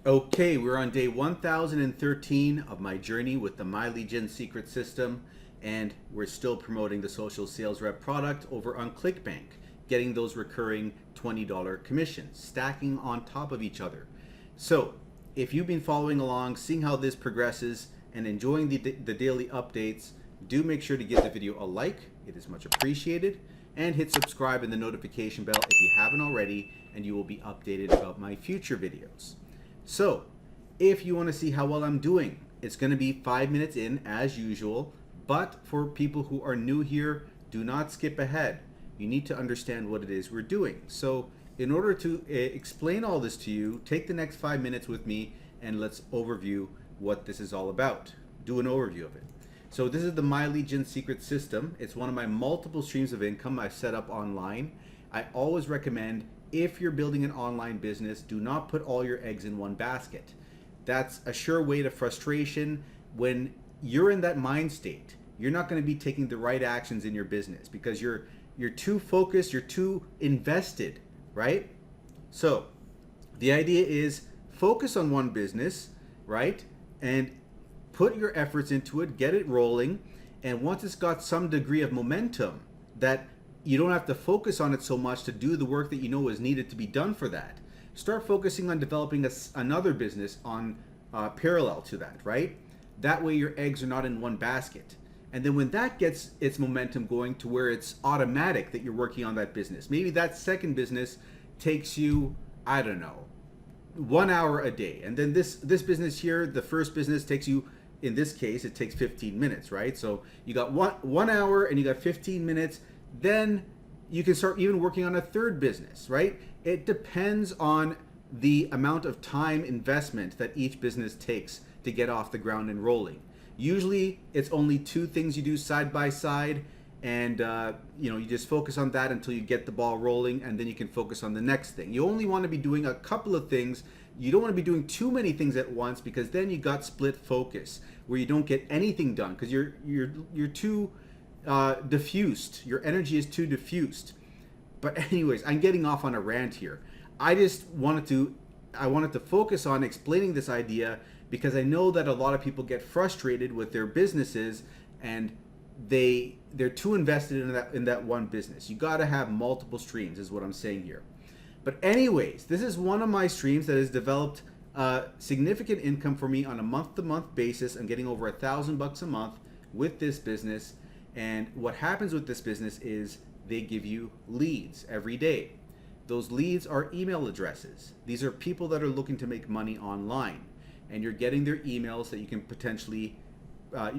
Okay, we're on day 1013 of my journey with the My Legion secret system, and we're still promoting the social sales rep product over on Clickbank, getting those recurring $20 commissions, stacking on top of each other. So, if you've been following along, seeing how this progresses, and enjoying the daily updates, do make sure to give the video a like. It is much appreciated. And hit subscribe and the notification bell if you haven't already, and you will be updated about my future videos. So, if you want to see how well I'm doing, it's going to be 5 minutes in as usual. But for people who are new here, do not skip ahead. You need to understand what it is we're doing. So, in order to explain all this to you, take the next 5 minutes with me and let's overview what this is all about. Do an overview of it. So this is the My Legion secret system. It's one of my multiple streams of income I've set up online. I always recommend, if you're building an online business, do not put all your eggs in one basket. That's a sure way to frustration. When you're in that mind state, you're not going to be taking the right actions in your business because you're too focused, you're too invested, right? So the idea is focus on one business, right? And put your efforts into it, get it rolling, and once it's got some degree of momentum that you don't have to focus on it so much to do the work that you know is needed to be done for that, start focusing on developing another business on parallel to that, right? That way your eggs are not in one basket. And then when that gets its momentum going to where it's automatic that you're working on that business, maybe that second business takes you, I don't know, 1 hour a day. And then this business here, the first business, takes you, in this case, it takes 15 minutes, right? So you got one hour and you got 15 minutes. Then you can start even working on a third business, right? It depends on the amount of time investment that each business takes to get off the ground and rolling. Usually it's only two things you do side by side, and you just focus on that until you get the ball rolling, and then you can focus on the next thing. You only want to be doing a couple of things. You don't want to be doing too many things at once, because then you got split focus where you don't get anything done because you're too diffused. Your energy is too diffused. But anyways, I'm getting off on a rant here. I wanted to focus on explaining this idea because I know that a lot of people get frustrated with their businesses and they're too invested in that one business. You got to have multiple streams, is what I'm saying here. But anyways, this is one of my streams that has developed significant income for me on a month-to-month basis. I'm getting over $1,000 a month with this business. And what happens with this business is they give you leads every day. Those leads are email addresses. These are people that are looking to make money online, and you're getting their emails that you can potentially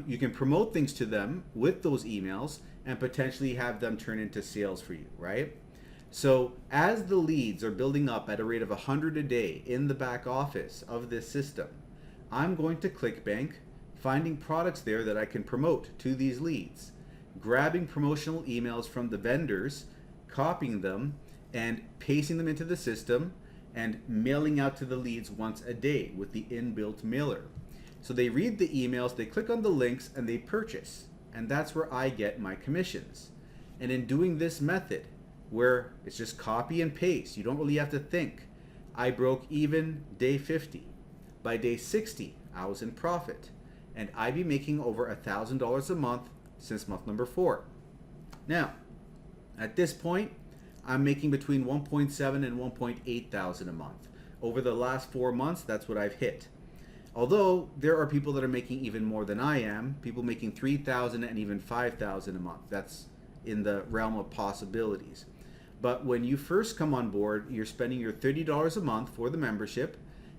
you can promote things to them with those emails and potentially have them turn into sales for you, right? So as the leads are building up at a rate of 100 a day in the back office of this system, I'm going to Clickbank, finding products there that I can promote to these leads, grabbing promotional emails from the vendors, copying them, and pasting them into the system, and mailing out to the leads once a day with the inbuilt mailer. So they read the emails, they click on the links, and they purchase. And that's where I get my commissions. And in doing this method, where it's just copy and paste, you don't really have to think, I broke even day 50. By day 60, I was in profit. And I'd be making over $1,000 a month since month number 4. Now, at this point, I'm making between 1.7 and 1.8 thousand a month. Over the last 4 months, that's what I've hit. Although there are people that are making even more than I am, people making 3,000 and even 5,000 a month. That's in the realm of possibilities. But when you first come on board, you're spending your $30 a month for the membership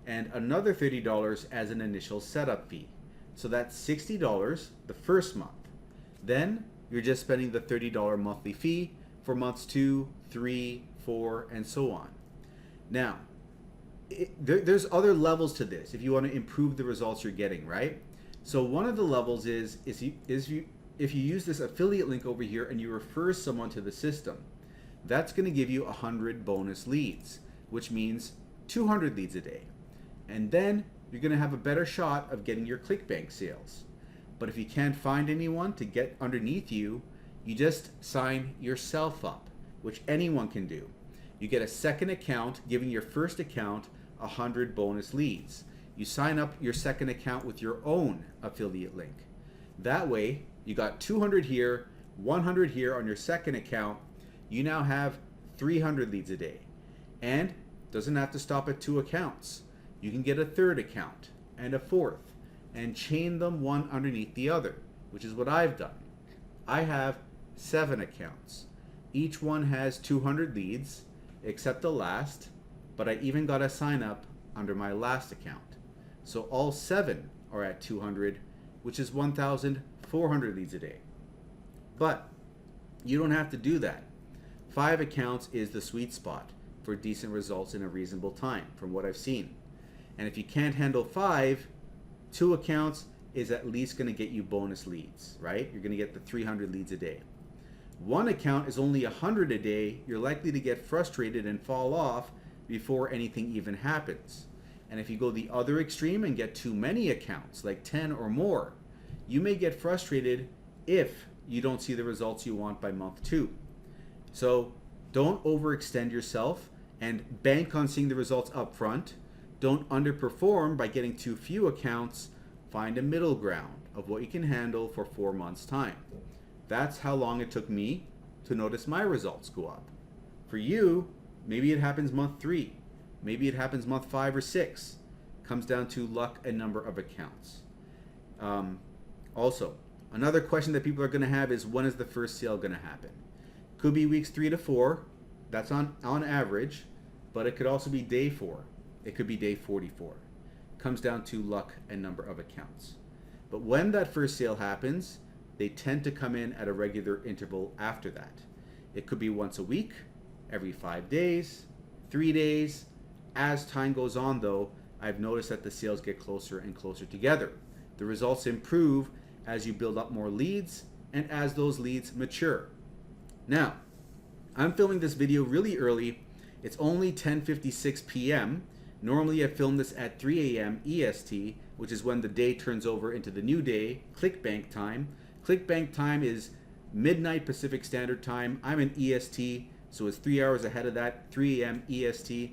and another $30 as an initial setup fee. So that's $60 the first month. Then you're just spending the $30 monthly fee for months 2, 3, 4, and so on. Now, there's other levels to this if you want to improve the results you're getting, right? So one of the levels is if you use this affiliate link over here and you refer someone to the system, that's going to give you 100 bonus leads, which means 200 leads a day. And then you're going to have a better shot of getting your Clickbank sales. But if you can't find anyone to get underneath you, you just sign yourself up, which anyone can do. You get a second account, giving your first account 100 bonus leads. You sign up your second account with your own affiliate link. That way, you got 200 here, 100 here on your second account. You now have 300 leads a day. And doesn't have to stop at 2 accounts. You can get a third account and a fourth and chain them one underneath the other, which is what I've done. I have 7 accounts. Each one has 200 leads, except the last, but I even got a sign up under my last account. So all 7 are at 200, which is 1,400 leads a day. But you don't have to do that. 5 accounts is the sweet spot for decent results in a reasonable time, from what I've seen. And if you can't handle 5, 2 accounts is at least going to get you bonus leads, right? You're going to get the 300 leads a day. 1 account is only 100 a day. You're likely to get frustrated and fall off before anything even happens. And if you go the other extreme and get too many accounts, like 10 or more, you may get frustrated if you don't see the results you want by month 2. So don't overextend yourself and bank on seeing the results up front. Don't underperform by getting too few accounts. Find a middle ground of what you can handle for 4 months' time. That's how long it took me to notice my results go up. For you, maybe it happens month 3. Maybe it happens month 5 or 6. Comes down to luck and number of accounts. Also, another question that people are going to have is, when is the first sale going to happen? Could be weeks 3 to 4. That's on average. But it could also be day 4. It could be day 44. Comes down to luck and number of accounts. But when that first sale happens, they tend to come in at a regular interval after that. It could be once a week, every 5 days, 3 days. As time goes on, though, I've noticed that the sales get closer and closer together. The results improve as you build up more leads and as those leads mature. Now, I'm filming this video really early. It's only 10:56 p.m. Normally I film this at 3 a.m. EST, which is when the day turns over into the new day, Clickbank time. Clickbank time is midnight Pacific Standard Time. I'm in EST, so it's 3 hours ahead of that, 3 a.m. EST.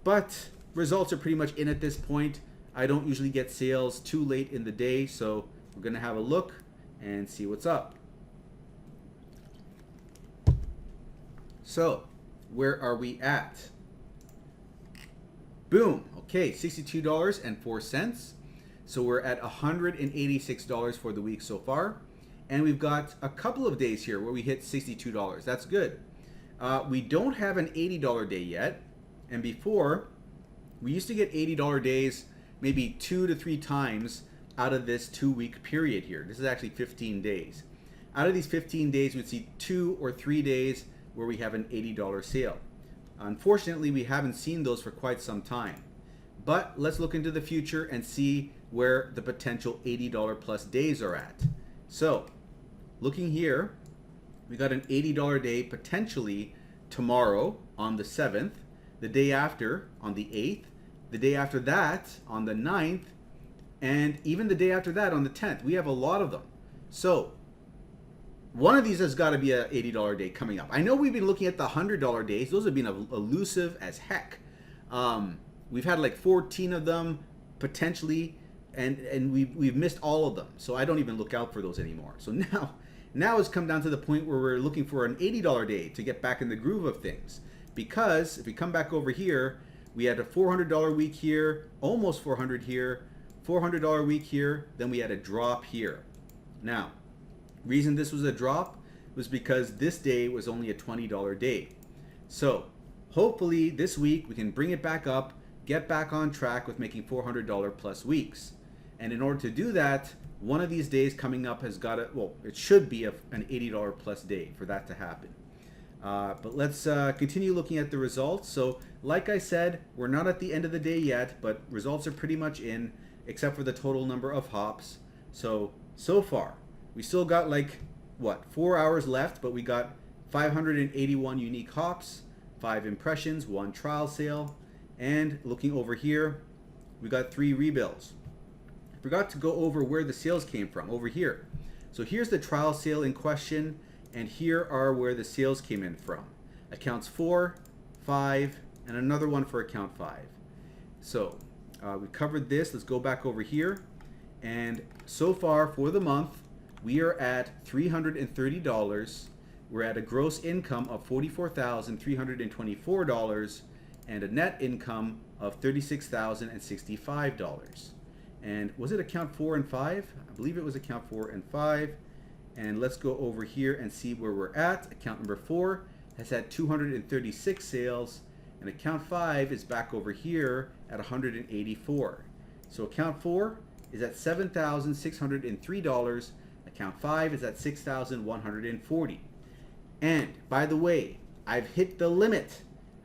But results are pretty much in at this point. I don't usually get sales too late in the day, so we're going to have a look and see what's up. So, where are we at? Boom. Okay, $62.04. So we're at $186 for the week so far. And we've got a couple of days here where we hit $62. That's good. We don't have an $80 day yet. And before, we used to get $80 days maybe 2 to 3 times out of this 2-week period here. This is actually 15 days. Out of these 15 days, we'd see 2 or 3 days where we have an $80 sale. Unfortunately, we haven't seen those for quite some time. But let's look into the future and see where the potential $80 plus days are at. So, looking here, we got an $80 day potentially tomorrow on the 7th, the day after on the 8th, the day after that on the 9th, and even the day after that on the 10th. We have a lot of them. So, one of these has got to be an $80 day coming up. I know we've been looking at the $100 days. Those have been elusive as heck. We've had like 14 of them potentially, and we've missed all of them. So I don't even look out for those anymore. So now it's come down to the point where we're looking for an $80 day to get back in the groove of things. Because if we come back over here, we had a $400 week here, almost 400 here, $400 week here, then we had a drop here. Now, reason this was a drop was because this day was only a $20 day. So hopefully this week we can bring it back up, get back on track with making $400 plus weeks. And in order to do that, one of these days coming up has got to, well, it should be an $80 plus day for that to happen. But let's continue looking at the results. So like I said, we're not at the end of the day yet, but results are pretty much in, except for the total number of hops. So far, we still got like, 4 hours left, but we got 581 unique hops, 5 impressions, 1 trial sale, and looking over here, we got 3 rebills. Forgot to go over where the sales came from, over here. So here's the trial sale in question, and here are where the sales came in from. Accounts 4, 5, and another one for account 5. So we covered this. Let's go back over here. And so far for the month, we are at $330. We're at a gross income of $44,324 and a net income of $36,065. And was it account 4 and 5? I believe it was account 4 and 5. And let's go over here and see where we're at. Account number 4 has had 236 sales, and account 5 is back over here at 184. So account 4 is at $7,603. Account 5 is at $6,140. And by the way, I've hit the limit.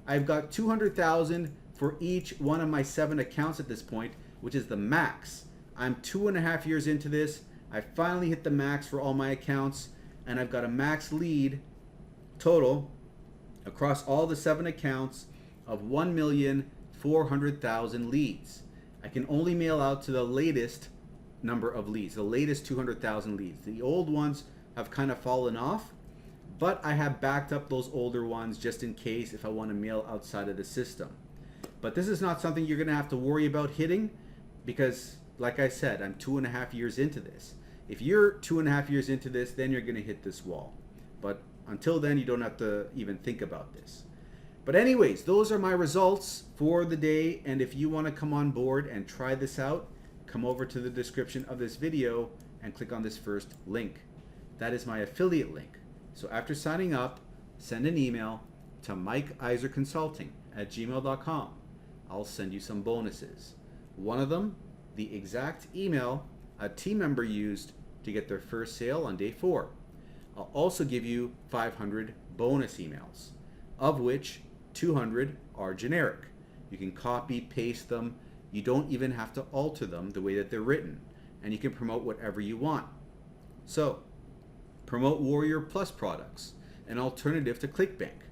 I've got $200,000 for each one of my 7 accounts at this point, which is the max. I'm 2.5 years into this. I finally hit the max for all my accounts, and I've got a max lead total across all the 7 accounts of 1,400,000 leads. I can only mail out to the latest number of leads, the latest 200,000 leads. The old ones have kind of fallen off, but I have backed up those older ones just in case if I want to mail outside of the system. But this is not something you're going to have to worry about hitting because, like I said, I'm 2.5 years into this. If you're 2.5 years into this, then you're going to hit this wall. But until then, you don't have to even think about this. But anyways, those are my results for the day. And if you want to come on board and try this out, come over to the description of this video and click on this first link. That is my affiliate link. So after signing up, send an email to mikeiserconsulting@gmail.com. I'll send you some bonuses. One of them, the exact email a team member used to get their first sale on day 4. I'll also give you 500 bonus emails, of which 200 are generic. You can copy, paste them. You don't even have to alter them the way that they're written, and you can promote whatever you want. So, promote Warrior Plus products, an alternative to Clickbank,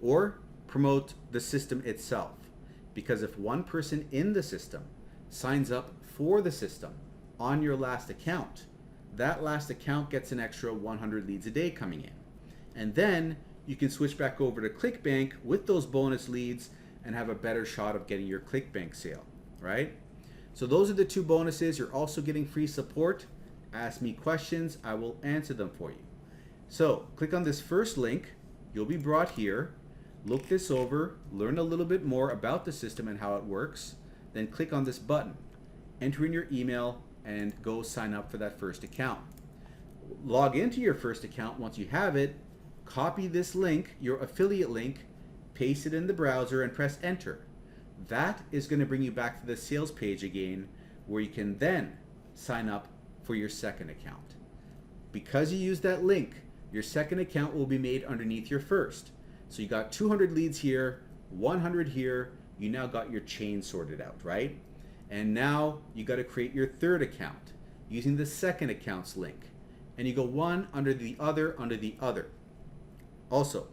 or promote the system itself. Because if one person in the system signs up for the system on your last account, that last account gets an extra 100 leads a day coming in. And then you can switch back over to Clickbank with those bonus leads and have a better shot of getting your Clickbank sale, right? So those are the 2 bonuses. You're also getting free support. Ask me questions, I will answer them for you. So click on this first link. You'll be brought here. Look this over, learn a little bit more about the system and how it works. Then click on this button. Enter in your email and go sign up for that first account. Log into your first account once you have it. Copy this link, your affiliate link, paste it in the browser and press enter. That is going to bring you back to the sales page again, where you can then sign up for your second account. Because you use that link, your second account will be made underneath your first. So you got 200 leads here, 100 here, you now got your chain sorted out, right? And now you got to create your third account using the second account's link. And you go one under the other under the other. Also,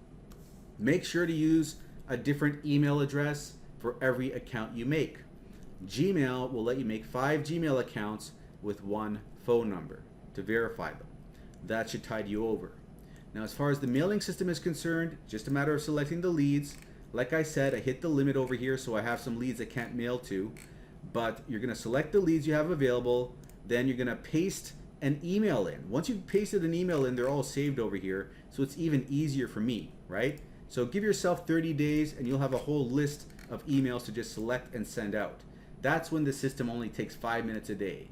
make sure to use a different email address for every account you make. Gmail will let you make 5 Gmail accounts with 1 phone number to verify them. That should tide you over. Now, as far as the mailing system is concerned, just a matter of selecting the leads. Like I said, I hit the limit over here, so I have some leads I can't mail to. But you're going to select the leads you have available. Then you're going to paste an email in. Once you've pasted an email in, they're all saved over here, so it's even easier for me, right? So give yourself 30 days and you'll have a whole list of emails to just select and send out. That's when the system only takes 5 minutes a day.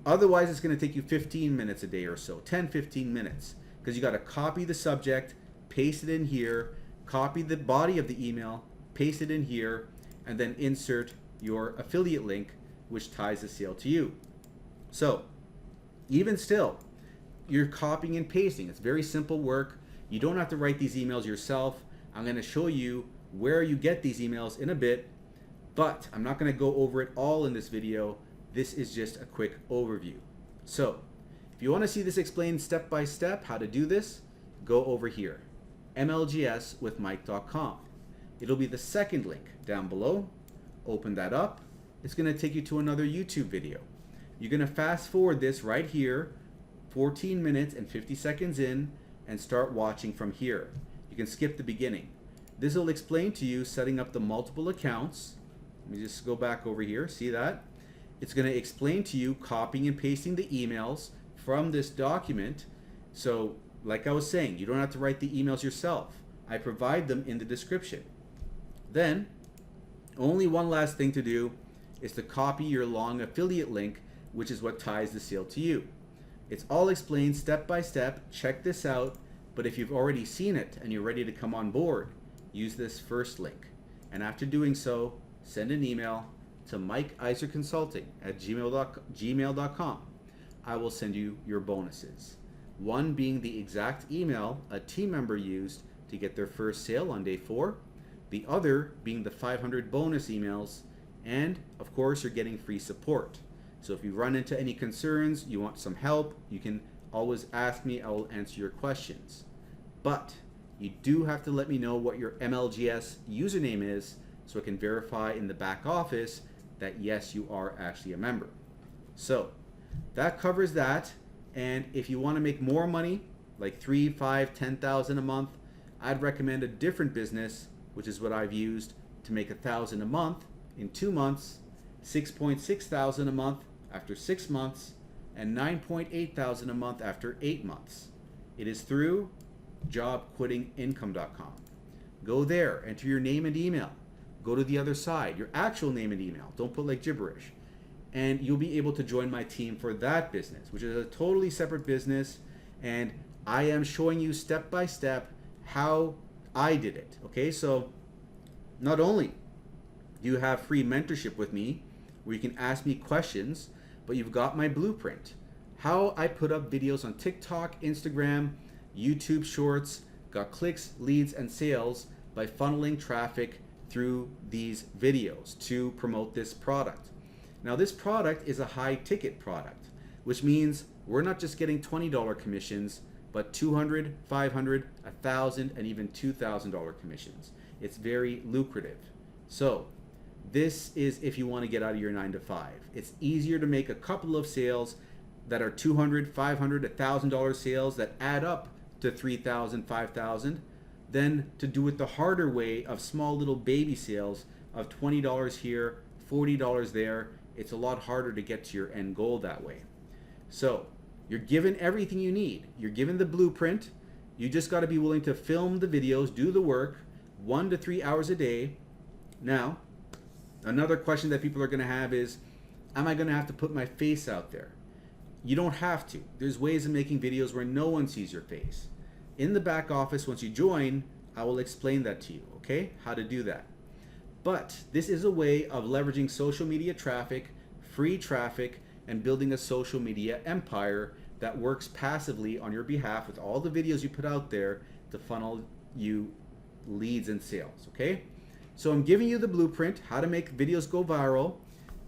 Otherwise, it's going to take you 15 minutes a day or so, 10-15 minutes, because you got to copy the subject, paste it in here, copy the body of the email, paste it in here, and then insert your affiliate link, which ties the sale to you. So even still, you're copying and pasting. It's very simple work. You don't have to write these emails yourself. I'm going to show you where you get these emails in a bit, but I'm not going to go over it all in this video. This is just a quick overview. So if you want to see this explained step by step how to do this, go over here, MLGSwithmike.com. It'll be the second link down below. Open that up. It's going to take you to another YouTube video. You're going to fast forward this right here, 14 minutes and 50 seconds in, and start watching from here. You can skip the beginning. This will explain to you setting up the multiple accounts, let me just go back over here. See that? It's going to explain to you copying and pasting the emails from this document. So like I was saying, you don't have to write the emails yourself. I provide them in the description. Then only one last thing to do is to copy your long affiliate link, which is what ties the sale to you. It's all explained step by step. Check this out. But if you've already seen it and you're ready to come on board, use this first link. And after doing so, send an email to mikeiserconsulting@gmail.com. I will send you your bonuses. One being the exact email a team member used to get their first sale on day 4. The other being the 500 bonus emails. And of course, you're getting free support. So if you run into any concerns, you want some help, you can always ask me. I will answer your questions. But you do have to let me know what your MLGS username is so I can verify in the back office that yes, you are actually a member. So that covers that. And if you want to make more money, like 3, 5, 10,000 a month, I'd recommend a different business, which is what I've used to make 1,000 a month in 2 months, 6.6 thousand a month after 6 months, and 9.8 thousand a month after 8 months. It is through jobquittingincome.com. Go there, enter your name and email. Go to the other side, your actual name and email. Don't put like gibberish. And you'll be able to join my team for that business, which is a totally separate business. And I am showing you step by step how I did it. Okay, so not only do you have free mentorship with me, where you can ask me questions, but you've got my blueprint. How I put up videos on TikTok, Instagram, YouTube Shorts, got clicks, leads, and sales by funneling traffic through these videos to promote this product. Now this product is a high ticket product, which means we're not just getting $20 commissions, but $200, $500, $1,000, and even $2,000 commissions. It's very lucrative. So this is if you want to get out of your 9 to 5. It's easier to make a couple of sales that are $200, $500, $1,000 sales that add up to $3,000, $5,000 than to do it the harder way of small little baby sales of $20 here, $40 there. It's a lot harder to get to your end goal that way. So you're given everything you need. You're given the blueprint. You just got to be willing to film the videos, do the work, 1 to 3 hours a day. Now, another question that people are going to have is, am I going to have to put my face out there? You don't have to. There's ways of making videos where no one sees your face. In the back office, once you join, I will explain that to you, okay? How to do that. But this is a way of leveraging social media traffic, free traffic, and building a social media empire that works passively on your behalf with all the videos you put out there to funnel you leads and sales, okay? So I'm giving you the blueprint, how to make videos go viral,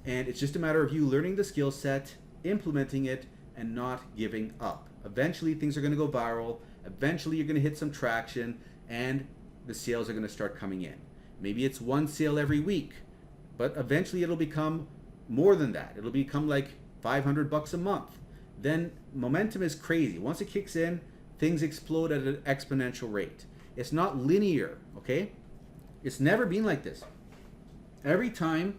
and it's just a matter of you learning the skill set, implementing it, and not giving up. Eventually things are gonna go viral, eventually you're gonna hit some traction, and the sales are gonna start coming in. Maybe it's 1 sale every week, but eventually it'll become more than that. It'll become like $500 a month. Then momentum is crazy. Once it kicks in, things explode at an exponential rate. It's not linear, okay? It's never been like this. Every time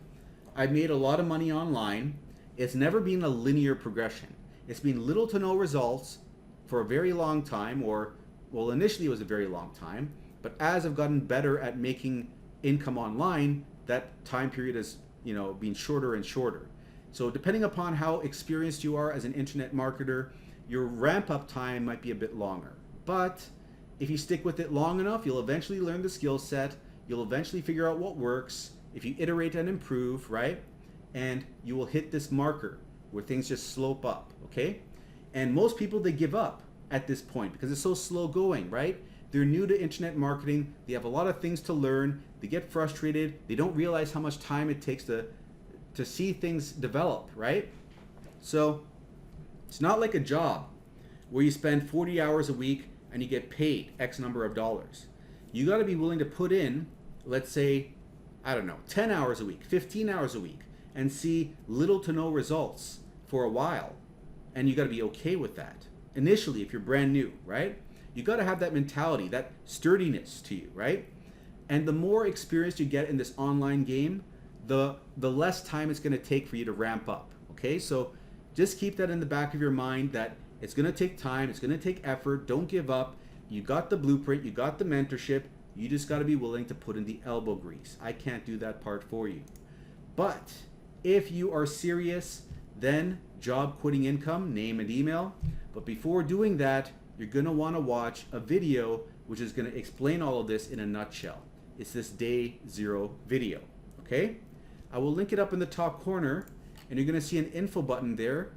I've made a lot of money online, it's never been a linear progression. It's been little to no results for a very long time, or, well, initially it was a very long time, but as I've gotten better at making income online, that time period has, been shorter and shorter. So depending upon how experienced you are as an internet marketer, your ramp up time might be a bit longer. But if you stick with it long enough, you'll eventually learn the skill set. You'll eventually figure out what works. If you iterate and improve, right? And you will hit this marker where things just slope up, okay? And most people, they give up at this point because it's so slow going, right? They're new to internet marketing. They have a lot of things to learn. They get frustrated. They don't realize how much time it takes to see things develop, right? So it's not like a job where you spend 40 hours a week and you get paid X number of dollars. You got to be willing to put in, let's say, 10 hours a week, 15 hours a week, and see little to no results for a while. And you got to be okay with that. Initially, if you're brand new, right? You got to have that mentality, that sturdiness to you, right? And the more experience you get in this online game, the less time it's going to take for you to ramp up. Okay, so just keep that in the back of your mind that it's going to take time, it's going to take effort. Don't give up. You got the blueprint, you got the mentorship. You just got to be willing to put in the elbow grease. I can't do that part for you. But if you are serious, then job quitting income, name and email. But before doing that, you're going to want to watch a video which is going to explain all of this in a nutshell. It's this day 0 video. Okay? I will link it up in the top corner, and you're going to see an info button there.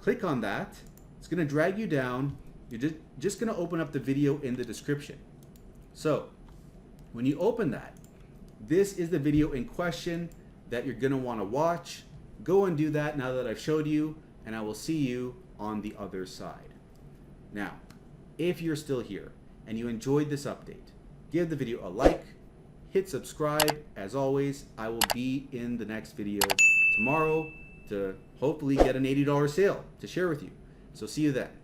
Click on that. It's going to drag you down. You're just going to open up the video in the description. So when you open that, this is the video in question that you're going to want to watch. Go and do that now that I've showed you, and I will see you on the other side. Now, if you're still here and you enjoyed this update, give the video a like, hit subscribe. As always, I will be in the next video tomorrow to hopefully get an $80 sale to share with you. So see you then.